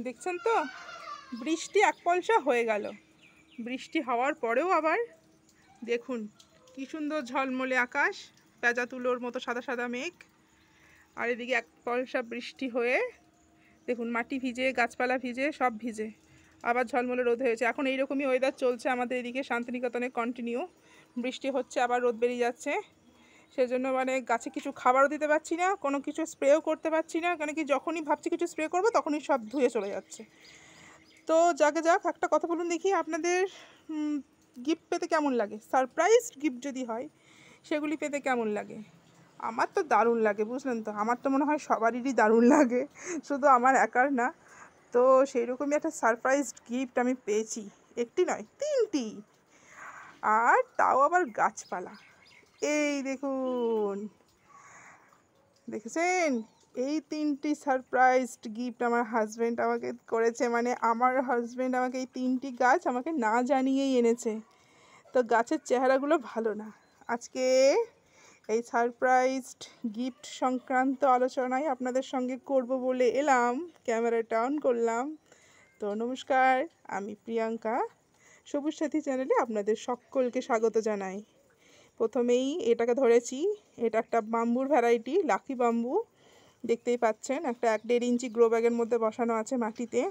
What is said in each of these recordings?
দেখছেন তো বৃষ্টি এক পলসা হয়ে গেল। বৃষ্টি হওয়ার পরেও আবার দেখুন কি সুন্দর ঝলমলে আকাশ, পেঁজা তুলোর মতো সাদা সাদা মেঘ, আর এদিকে এক পলসা বৃষ্টি হয়ে দেখুন মাটি ভিজে, গাছপালা ভিজে, সব ভিজে, আবার ঝলমলে রোদ হয়েছে। এখন এইরকমই ওয়েদার চলছে আমাদের এদিকে শান্তিনিকেতনে, কন্টিনিউ বৃষ্টি হচ্ছে আবার রোদ বেরিয়ে যাচ্ছে। সেজন্য মানে গাছে কিছু খাবারও দিতে পারছি না, কোনো কিছু স্প্রেও করতে পারছি না, কারণ কি যখনই ভাবছি কিছু স্প্রে করবো তখনই সব ধুয়ে চলে যাচ্ছে। তো যাকে যাক, একটা কথা বলুন দেখি, আপনাদের গিফট পেতে কেমন লাগে? সারপ্রাইজ গিফট যদি হয় সেগুলি পেতে কেমন লাগে? আমার তো দারুণ লাগে, বুঝলেন তো। আমার তো মনে হয় সবারই দারুণ লাগে, শুধু আমার একার না। তো সেই রকমই একটা সারপ্রাইজ গিফট আমি পেয়েছি, একটি নয় তিনটি, আর তাও আবার গাছপালা। এই দেখুন, দেখেছেন? এই তিনটি সারপ্রাইজড গিফট আমার হাজব্যান্ড আমাকে করেছে, মানে আমার হাজব্যান্ড আমাকে এই তিনটি গাছ আমাকে না জানিয়েই এনেছে। তো গাছের চেহারাগুলো ভালো না। আজকে এই সারপ্রাইজড গিফট সংক্রান্ত আলোচনায় আপনাদের সঙ্গে করব বলে এলাম, ক্যামেরাটা অন করলাম। তো নমস্কার, আমি প্রিয়াঙ্কা, সবুজ সাথী চ্যানেলে আপনাদের সকলকে স্বাগত জানাই। প্রথমেই এটাকে ধরেছি, এটা একটা বাম্বুর ভ্যারাইটি, লাকি বাম্বু। দেখতেই পাচ্ছেন একটা 1.5 ইঞ্চি গ্রো ব্যাগের মধ্যে বসানো আছে মাটিতে।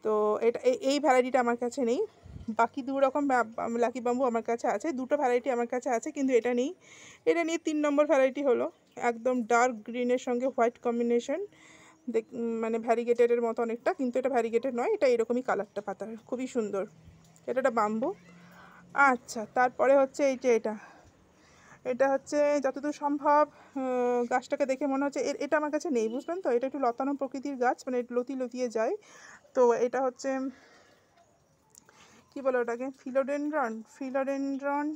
তো এটা এই ভ্যারাইটিটা আমার কাছে নেই, বাকি দু রকম লাকি বাম্বু আমার কাছে আছে, দুটো ভ্যারাইটি আমার কাছে আছে, কিন্তু এটা নেই। এটা নিয়ে 3 নম্বর ভ্যারাইটি হলো, একদম ডার্ক গ্রিনের সঙ্গে হোয়াইট কম্বিনেশন, মানে ভ্যারিগেটেডের মতো অনেকটা, কিন্তু এটা ভ্যারিগেটেড নয়, এটা এরকমই কালারটা পাতার, খুবই সুন্দর। এটা একটা বাম্বু। আচ্ছা, তারপরে হচ্ছে এই যে এটা হচ্ছে যতদূর সম্ভব, গাছটাকে দেখে মনে হচ্ছে এটা আমার কাছে নেই, বুঝলেন তো। এটা একটু লতানো প্রকৃতির গাছ, মানে লতিয়ে লতিয়ে যায়। তো এটা হচ্ছে কী বলে ওটাকে, ফিলোডেনড্রন।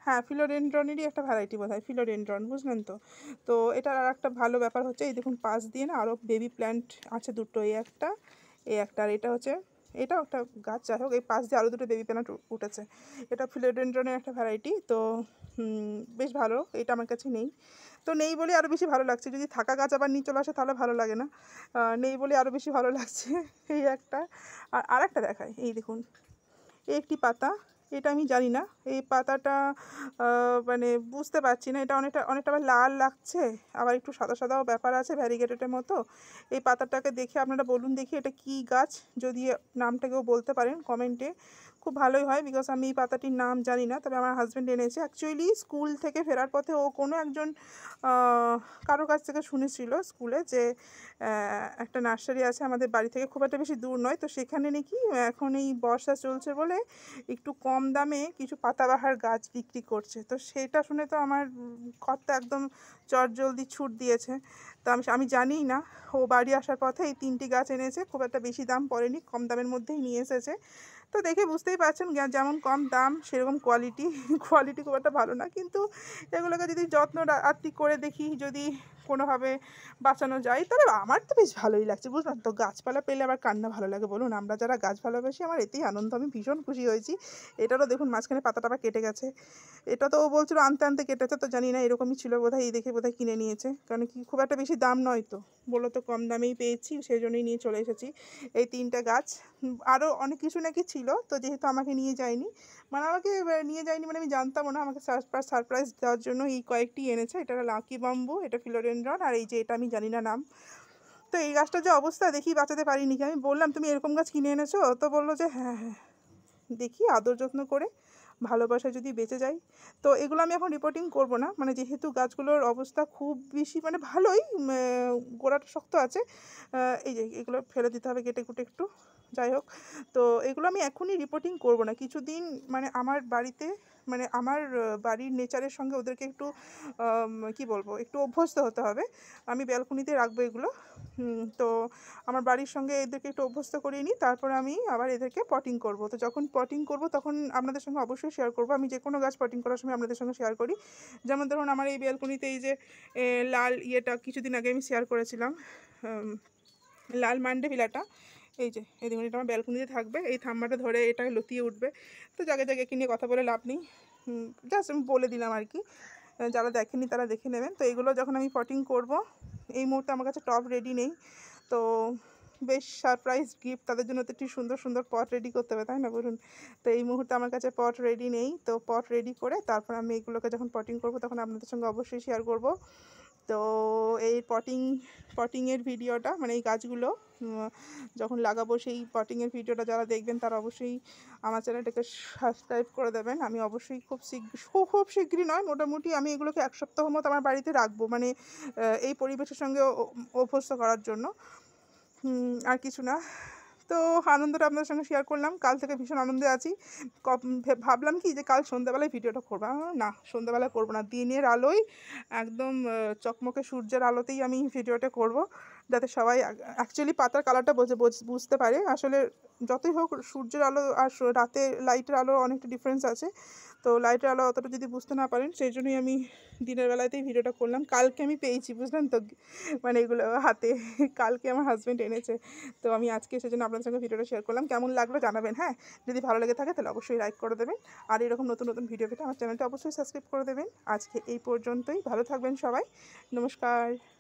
হ্যাঁ, ফিলোডেনড্রনেরই একটা ভ্যারাইটি বোধ হয়, ফিলোডেনড্রন, বুঝলেন তো। তো এটার আর একটা ভালো ব্যাপার হচ্ছে, এই দেখুন পাশ দিয়ে না আরও বেবি প্ল্যান্ট আছে দুটো, এই একটা আর এটা হচ্ছে, এটাও একটা গাছ, যাই হোক এই পাশ দিয়ে আরও দুটো বেবি প্ল্যান্ট উঠেছে। এটা ফিলোডেনড্রনের একটা ভ্যারাইটি। তো বেশ ভালো, এটা আমার কাছে নেই। তো নেই বলে আরও বেশি ভালো লাগছে, যদি থাকা গাছ আবার নিয়ে চলে আসে তাহলে ভালো লাগে না, নেই বলে আরও বেশি ভালো লাগছে। এই একটা, আর একটা দেখায়, এই দেখুন এই একটি পাতা, এটা আমি জানি না এই পাতাটা, মানে বুঝতে পারছি না, এটা অনেকটা অনেকটা আবার লাল লাগছে, আবার একটু সাদা সাদাও ব্যাপার আছে ভ্যারিগেটেডের মতো। এই পাতাটাকে দেখে আপনারা বলুন দেখি এটা কি গাছ, যদি নামটা কেউ বলতে পারেন কমেন্টে খুব ভালোই হয়, বিকজ আমি এই পাতাটির নাম জানি না। তবে আমার হাজব্যান্ড এনেছে, অ্যাকচুয়ালি স্কুল থেকে ফেরার পথে ও কোনো একজন কারোর কাছ থেকে শুনেছিল স্কুলে যে একটা নার্সারি আছে আমাদের বাড়ি থেকে খুব একটা বেশি দূর নয়, তো সেখানে নাকি এখন এই বর্ষা চলছে বলে একটু কম দামে কিছু পাতাবাহার গাছ বিক্রি করছে। তো সেটা শুনে তো আমার কর্তা একদম চটজলদি ছুট দিয়েছে। তো আমি জানিই না, ও বাড়ি আসার পথে এই তিনটি গাছ এনেছে, খুব একটা বেশি দাম পড়েনি, কম দামের মধ্যেই নিয়ে এসেছে। তো দেখে বুঝতেই পারছেন যেমন কম দাম সেরকম কোয়ালিটি, কোয়ালিটি খুব একটা ভালো না, কিন্তু এগুলোকে যদি যত্ন আত্তি করে দেখি যদি কোনোভাবে বাঁচানো যায়, তবে আমার তো বেশ ভালোই লাগছে, বুঝলেন তো। গাছপালা পেলে আবার কান্না ভালো লাগে বলুন, আমরা যারা গাছ ভালোবাসি আমার এতেই আনন্দ, আমি ভীষণ খুশি হয়েছি। এটারও দেখুন মাঝখানে পাতাটা আবার কেটে গেছে, এটা তো ও বলছিল আনতে আনতে কেটেছে, তো জানি না এরকমই ছিল বোধহয়, এই দেখে বোধহয় কিনে নিয়েছে, কারণ কি খুব একটা বেশি দাম নয়, তো বললো তো কম দামেই পেয়েছি সেই জন্যই নিয়ে চলে এসেছি এই তিনটা গাছ। আরও অনেক কিছু নাকি ছিল, তো যেহেতু আমাকে নিয়ে যায়নি, মানে আমাকে নিয়ে যায়নি মানে আমি জানতামও না, আমাকে সারপ্রাইজ দেওয়ার জন্য এই কয়েকটি এনেছে। এটা লাকি বাম্বু, এটা ফিলোডেনড্রন, আর এই যে এটা আমি জানি না নাম। তো এই গাছটার যে অবস্থা দেখি বাঁচাতে পারিনি, আমি বললাম তুমি এরকম গাছ কিনে এনেছো, তো বললো যে হ্যাঁ হ্যাঁ দেখি আদর যত্ন করে ভালোবাসা যদি বেঁচে যায়। তো এগুলো আমি এখন রিপোর্টিং করব না, মানে যেহেতু গাছগুলোর অবস্থা খুব বেশি মানে ভালোই, গোড়াটা শক্ত আছে, এই যে এগুলো ফেলে দিতে হবে কেটে কুটে একটু, যাই হোক। তো এগুলো আমি এখনই রিপোর্টিং করব না, কিছুদিন মানে আমার বাড়িতে, মানে আমার বাড়ির নেচারের সঙ্গে ওদেরকে একটু কি বলবো, একটু অভ্যস্ত হতে হবে। আমি ব্যালকনিতে রাখবো এগুলো। তো আমার বাড়ির সঙ্গে এদেরকে একটু অভ্যস্ত করিয়ে নিই, তারপরে আমি আবার এদেরকে পটিং করব। তো যখন পটিং করব তখন আপনাদের সঙ্গে অবশ্যই শেয়ার করব, আমি যে কোনো গাছ পটিং করার সময় আপনাদের সঙ্গে শেয়ার করি। যেমন ধরুন আমার এই ব্যালকনিতে এই যে লাল ইয়েটা কিছুদিন আগে আমি শেয়ার করেছিলাম, লাল মান্ডেভিলাটা, এই দেখুন এটা আমার ব্যালকনিতে থাকবে, এই থাম্বাটা ধরে এটা লতিয়ে উঠবে। তো জায়গায় জায়গায় নিয়ে কথা বলে লাভ নেই, জাস্ট আমি বলে দিলাম আর কি, যারা দেখেনি তারা দেখে নেবেন। তো এগুলো যখন আমি পটিং করব, এই মুহূর্তে আমার কাছে টব রেডি নেই, তো বেশ সারপ্রাইজ গিফট, তাদের জন্য তো একটু সুন্দর সুন্দর পট রেডি করতে হবে, তাই না বলুন? তো এই মুহূর্তে আমার কাছে পট রেডি নেই, তো পট রেডি করে তারপর আমি এগুলোকে যখন পটিং করব তখন আপনাদের সঙ্গে অবশ্যই শেয়ার করব। তো এই পটিংয়ের ভিডিওটা মানে এই গাছগুলো যখন লাগাবো সেই পটিংয়ের ভিডিওটা যারা দেখবেন তারা অবশ্যই আমার চ্যানেলটাকে সাবস্ক্রাইব করে দেবেন। আমি অবশ্যই খুব শিগগিরই নয়, মোটামুটি আমি এগুলোকে 1 সপ্তাহ মতো আমার বাড়িতে রাখবো, মানে এই পরিবেশের সঙ্গে অভ্যস্ত করার জন্য। আর কিছু না। তো আনন্দটা আপনাদের সঙ্গে শেয়ার করলাম। কাল থেকে ভীষণ আনন্দে আছি। ভাবলাম কি যে কাল সন্ধ্যাবেলায় ভিডিওটা করবো, না সন্ধ্যাবেলায় করবো না, দিনের আলোয় একদম চকমকে সূর্যের আলোতেই আমি ভিডিওটা করব, যাতে সবাই অ্যাকচুয়ালি পাতার কালারটা বুঝতে পারে। আসলে যতই হোক সূর্যের আলো আর রাতে লাইটের আলো অনেকটা ডিফারেন্স আছে। তো লাইটের আলো অতটা যদি বুঝতে না পারেন সেই জন্যই আমি দিনের বেলাতেই ভিডিওটা করলাম। কালকে আমি পেয়েছি, বুঝলেন তো, মানে এগুলো হাতে কালকে আমার হাজব্যান্ড এনেছে। তো আমি আজকে সেজন্য আপনাদের সঙ্গে ভিডিওটা শেয়ার করলাম। কেমন লাগলো জানাবেন, হ্যাঁ? যদি ভালো লেগে থাকে তাহলে অবশ্যই লাইক করে দেবেন। আর এরকম নতুন নতুন ভিডিও পেতে আমার চ্যানেলটা অবশ্যই সাবস্ক্রাইব করে দেবেন। আজকে এই পর্যন্তই, ভালো থাকবেন সবাই, নমস্কার।